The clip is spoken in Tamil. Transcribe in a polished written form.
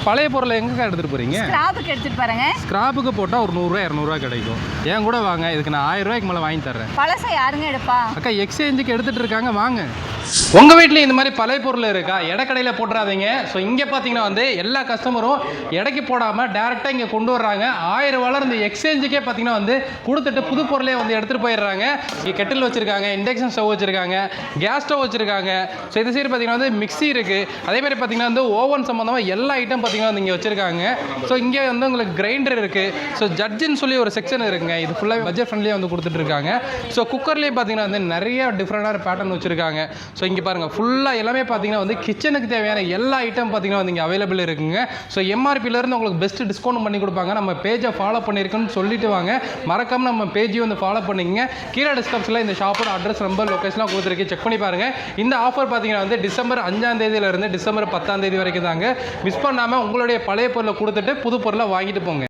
பழைய பொருளை எங்கக்கா எடுத்துகிட்டு போகிறீங்க? ஸ்கிராப்புக்கு எடுத்துகிட்டு போகிறேங்க. ஸ்கிராப்புக்கு போட்டால் ஒரு 100 200 கிடைக்கும். ஏன் கூட வாங்க, இதுக்கு நான் 1000 ரூபாய்க்கு மேலே வாங்கி தர்றேன். பழசை யாருங்க எடுப்பா? அக்கா எக்ஸ்சேஞ்சுக்கு எடுத்துகிட்டு இருக்காங்க, வாங்க. உங்கள் வீட்லேயும் இந்த மாதிரி பழைய பொருள் இருக்கா? எடைக்கடையில் போட்டுறாதீங்க. ஸோ இங்கே பார்த்தீங்கன்னா வந்து எல்லா கஸ்டமரும் எடைக்கு போடாமல் டேரெக்டாக இங்கே கொண்டு வர்றாங்க. 1000 ரூபாயில் இந்த எக்ஸ்சேஞ்சுக்கே பார்த்தீங்கன்னா வந்து கொடுத்துட்டு புது பொருளே வந்து எடுத்துகிட்டு போயிடுறாங்க. இங்கே கெட்டில் வச்சுருக்காங்க, இண்டக்ஷன் ஸ்டவ் வச்சுருக்காங்க, கேஸ் ஸ்டவ் வச்சுருக்காங்க. ஸோ இது சைடு பார்த்தீங்கன்னா வந்து மிக்ஸி இருக்குது. அதே மாதிரி பார்த்தீங்கன்னா வந்து ஓவன் சம்மந்தமாக எல்லா ஐட்டம் பார்த்தீங்கன்னா வந்து இங்கே வச்சுருக்காங்க. ஸோ இங்கே வந்து உங்களுக்கு கிரைண்டர் இருக்குது. ஸோ ஜட்ஜின்னு சொல்லி ஒரு செக்ஷன் இருக்குங்க. இது ஃபுல்லாக பட்ஜெட் ஃப்ரெண்ட்லியாக வந்து கொடுத்துட்ருக்காங்க. ஸோ குக்கர்லேயே பார்த்தீங்கன்னா வந்து நிறைய டிஃப்ரெண்டான பேட்டர்ன் வச்சுருக்காங்க. ஸோ இங்கே பாருங்கள், ஃபுல்லாக எல்லாமே பார்த்தீங்கன்னா வந்து கிச்சனுக்கு தேவையான எல்லா ஐட்டம் பார்த்தீங்கன்னா வந்து இங்கே அவைலபிள் இருக்குங்க. ஸோ எம்ஆர்பியிலேருந்து உங்களுக்கு பெஸ்ட் டிஸ்கவுண்ட் பண்ணி கொடுப்பாங்க. நம்ம பேஜை ஃபாலோ பண்ணியிருக்குன்னு சொல்லிட்டு வாங்க. மறக்காமல் நம்ம பேஜையும் வந்து ஃபாலோ பண்ணிக்கங்க. கீழே டிஸ்கிரிப்ஷனில் இந்த ஷாப்போட அட்ரஸ், நம்பர், லொக்கேஷன்லாம் கொடுத்துருக்கு, செக் பண்ணி பாருங்கள். இந்த ஆஃபர் பார்த்தீங்கன்னா வந்து டிசம்பர் 5ஆம் தேதியிலிருந்து டிசம்பர் 10ஆம் தேதி வரைக்கும் தாங்க. மிஸ் பண்ணாமல் உங்களுடைய பழைய பொருளை கொடுத்துட்டு புது பொருளை வாங்கிட்டு போங்க.